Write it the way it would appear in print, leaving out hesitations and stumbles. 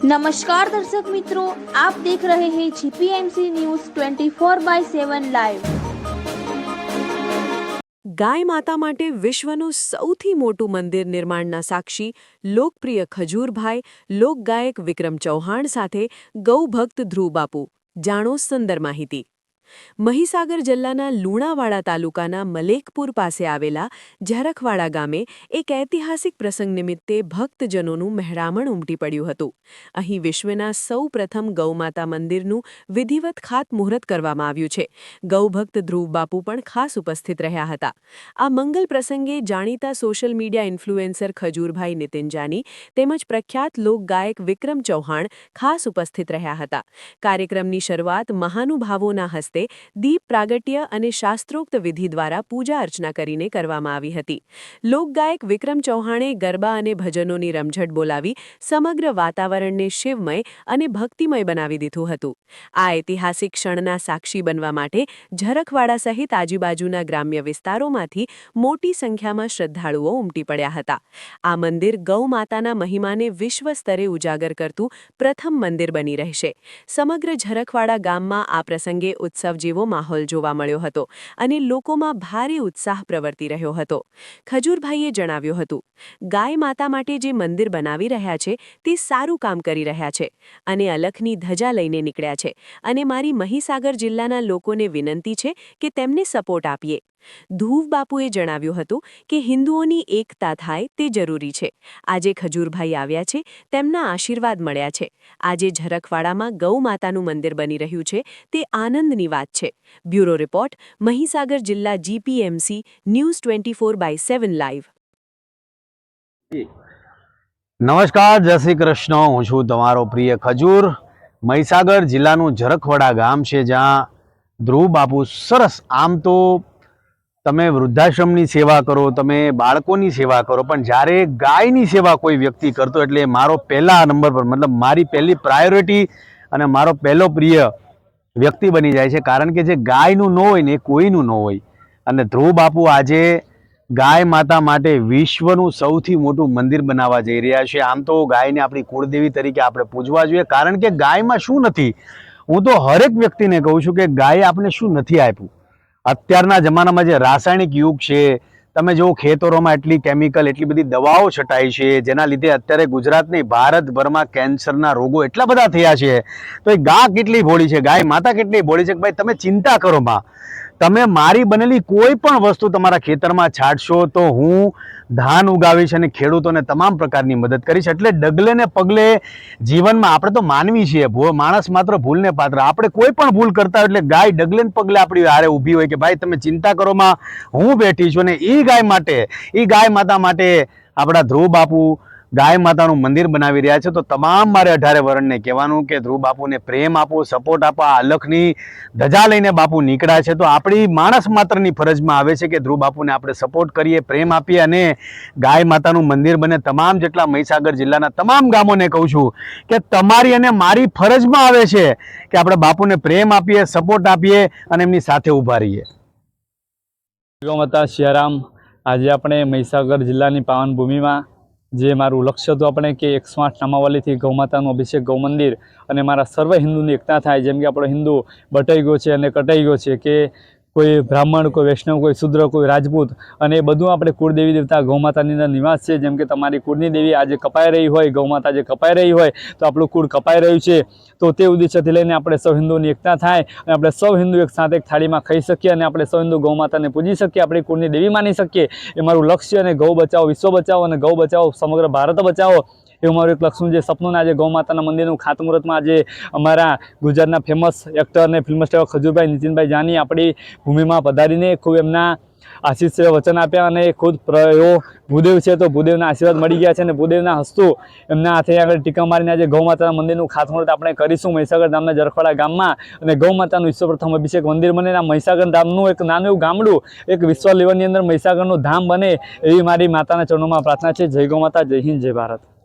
नमस्कार दर्शक मित्रों, आप देख रहे हैं जीपीएमसी न्यूज़ 24/7 લાઈવ। ગાય માતા માટે વિશ્વનું સૌથી મોટું મંદિર નિર્માણના સાક્ષી લોકપ્રિય ખજૂરભાઈ લોકગાયક વિક્રમ ચૌહાણ સાથે ગૌભક્ત ધ્રુવ બાપુ। જાણો સુંદર માહિતી। મહીસાગર જિલ્લાના લુણાવાડા તાલુકાના મલેકપુર પાસે આવેલા ઝરખવાડા ગામે એક ઐતિહાસિક પ્રસંગ નિમિત્તે ભક્તજનોનું મહેરામણ ઉમટી પડ્યું હતું। અહીં વિશ્વના સૌ પ્રથમ ગૌમાતા મંદિરનું વિધિવત ખાતમુહૂર્ત કરવામાં આવ્યું છે। ગૌભક્ત ધ્રુવ બાપુ પણ ખાસ ઉપસ્થિત રહ્યા હતા। આ મંગલ પ્રસંગે જાણીતા સોશિયલ મીડિયા ઇન્ફ્લુએન્સર ખજૂરભાઈ નિતિનજાની તેમજ પ્રખ્યાત લોકગાયક વિક્રમ ચૌહાણ ખાસ ઉપસ્થિત રહ્યા હતા। કાર્યક્રમની શરૂઆત મહાનુભાવોના હસ્તે દીપ પ્રાગટ્ય અને શાસ્ત્રોક્ત વિધિ દ્વારા પૂજા અર્ચના કરીને કરવામાં આવી હતી। લોકગાયક વિક્રમ ચૌહાણે ગરબા અને ભજનોની રમઝટ બોલાવી સમગ્ર વાતાવરણને શિવમય અને ભક્તિમય બનાવી દીધું હતું। આ ઐતિહાસિક ક્ષણના સાક્ષી બનવા માટે ઝરખવાડા સહિત આજુબાજુના ગ્રામ્ય વિસ્તારોમાંથી મોટી સંખ્યામાં શ્રદ્ધાળુઓ ઉમટી પડ્યા હતા। આ મંદિર ગૌ માતાના મહિમાને વિશ્વ સ્તરે ઉજાગર કરતું પ્રથમ મંદિર બની રહેશે। સમગ્ર ઝરખવાડા ગામમાં આ પ્રસંગે ઉત્સવ જેવો માહોલ જોવા મળ્યો હતો અને લોકોમાં ભારે ઉત્સાહ પ્રવર્તી રહ્યો હતો। ખજૂરભાઈએ જણાવ્યું હતું, ગાય માતા માટે જે મંદિર બનાવી રહ્યા છે તે સારું કામ કરી રહ્યા છે અને અલખની ધજા લઈને નીકળ્યા છે અને મારી મહીસાગર જિલ્લાના લોકોને વિનંતી છે કે તેમને સપોર્ટ આપીએ। ધ્રુવ બાપુએ જણાવ્યું હતું કે હિન્દુઓની એકતા થાય તે જરૂરી છે। આજે ખજૂરભાઈ આવ્યા છે, તેમના આશીર્વાદ મળ્યા છે। આજે ઝરખવાડામાં ગૌ માતાનું મંદિર બની રહ્યું છે તે આનંદની વાત છે। બ્યુરો રિપોર્ટ, મહીસાગર જિલ્લા જીપીએમસી ન્યૂઝ 24/7 લાઈવ। નમસ્કાર, જય શ્રી કૃષ્ણ। હું છું તમારો પ્રિય ખજૂર। મહીસાગર જિલ્લાનું ઝરખવાડા ગામ છે જ્યાં ધ્રુવ બાપુ સરસ, આમ તો તમે વૃદ્ધાશ્રમની સેવા કરો, તમે બાળકોની સેવા કરો, પણ જ્યારે ગાયની સેવા કોઈ વ્યક્તિ કરતો એટલે મારો પહેલા નંબર પર, મતલબ મારી પહેલી પ્રાયોરિટી અને મારો પહેલો પ્રિય વ્યક્તિ બની જાય છે। કારણ કે જે ગાયનું ન હોય ને એ કોઈનું ન હોય। અને ધ્રુવ બાપુ આજે ગાય માતા માટે વિશ્વનું સૌથી મોટું મંદિર બનાવવા જઈ રહ્યા છે। આમ તો ગાયને આપણી કુળદેવી તરીકે આપણે પૂજવા જોઈએ, કારણ કે ગાયમાં શું નથી, હું તો હરેક વ્યક્તિને કહું છું કે ગાયે આપણે શું નથી આપ્યું। અત્યારના જમાનામાં જે રાસાયણિક યુગ છે, તમે જો ખેતરોમાં એટલી કેમિકલ, એટલી બધી દવાઓ છટાઈ છે, જેના લીધે અત્યારે ગુજરાત નહીં ભારતભરમાં કેન્સરના રોગો એટલા બધા થયા છે। તો એ ગા કેટલી ભોળી છે, ગાય માતા કેટલી ભોળી છે કે ભાઈ તમે ચિંતા કરો માં, તમે મારી બનેલી કોઈ પણ વસ્તુ તમારા ખેતરમાં છાંટશો તો હું ધાન ઉગાવીશ અને ખેડૂતોને તમામ પ્રકારની મદદ કરીશ। એટલે ડગલે ને પગલે જીવનમાં આપણે તો માનવી છીએ, માણસ માત્ર ભૂલને પાત્ર। આપણે કોઈ પણ ભૂલ કરતા હોય એટલે ગાય ડગલે ને પગલે આપણી હારે ઊભી હોય કે ભાઈ તમે ચિંતા કરો માં, હું બેઠી છું। અને એ ગાય માટે, એ ગાય માતા માટે આપણા ધ્રુવ બાપુ ગાય માતાનું મંદિર બનાવી રહ્યા છે। તો તમામ મારે 18 વર્ણને કહેવાનું કે ધ્રુવ બાપુને પ્રેમ આપો, સપોર્ટ આપો। આ અલખની ધજા લઈને બાપુ નીકળ્યા છે, તો આપણી માણસ માત્રની ફરજમાં આવે છે કે ધ્રુવ બાપુને આપણે સપોર્ટ કરીએ, પ્રેમ આપીએ અને ગાય માતાનું મંદિર બને। તમામ જેટલા મહીસાગર જિલ્લાના તમામ ગામોને કહું છું કે તમારી અને મારી ફરજમાં આવે છે કે આપણે બાપુને પ્રેમ આપીએ, સપોર્ટ આપીએ અને એમની સાથે ઊભા રહીએ। ગૌમાતા સિયારામ, આજે આપણે મહીસાગર જિલ્લાની પાવન ભૂમિમાં જે મારું લક્ષ્ય હતું આપણે કે 108 નામાવલીથી ગૌમાતાનું અભિષેક ગૌ મંદિર અને મારા સર્વ હિન્દુની એકતા થાય। જેમ કે આપણો હિન્દુ બટાઈ ગયો છે અને કટાઈ ગયો છે કે કોઈ બ્રાહ્મણ, કોઈ વૈષ્ણવ, કોઈ શુદ્ર, કોઈ રાજપૂત, અને એ બધું આપણે કુળદેવી દેવતા ગૌમાતાની અંદર નિવાસ છે। જેમ કે તમારી કુળની દેવી આજે કપાઈ રહી હોય, ગૌમાતા જે કપાઈ રહી હોય, તો આપણું કુળ કપાઈ રહ્યું છે, તો તે ઉદ્દેશ્યથી લઈને આપણે સૌ હિન્દુની એકતા થાય અને આપણે સૌ હિન્દુ એક સાથે એક થાળીમાં ખાઈ શકીએ અને આપણે સૌ હિન્દુ ગૌમાતાને પૂજી શકીએ, આપણી કુળની દેવી માની શકીએ। એ મારું લક્ષ્ય। અને ગૌ બચાવો વિશ્વ બચાવો અને ગૌ બચાવો સમગ્ર ભારત બચાવો, એવું મારું એક લક્ષ્યનું જે સપનું આજે ગૌમાતાના મંદિરનું ખાતમુહૂર્તમાં આજે અમારા ગુજરાતના ફેમસ એક્ટર અને ફિલ્મ સ્ટાર ખજૂરભાઈ નીતિનભાઈ જાની આપણી ભૂમિમાં પધારીને ખૂબ એમના આશીષ વચન આપ્યા અને ખુદ એવો ભૂદેવ છે તો ભૂદેવના આશીર્વાદ મળી ગયા છે અને ભૂદેવના હસ્તું એમના હાથે આગળ ટીકા મારીને આજે ગૌમાતાના મંદિરનું ખાતમુહૂર્ત આપણે કરીશું મહીસાગર ધામના ઝરખવાડા ગામમાં। અને ગૌમાતાનું વિશ્વ પ્રથમ અભિષેક મંદિર બને, આ મહીસાગર ધામનું એક નાનું એવું ગામડું એક વિશ્વ લેવલની અંદર મહીસાગરનું ધામ બને, એવી મારી માતાના ચરણોમાં પ્રાર્થના છે। જય ગૌમાતા, જય હિન્દ, જય ભારત।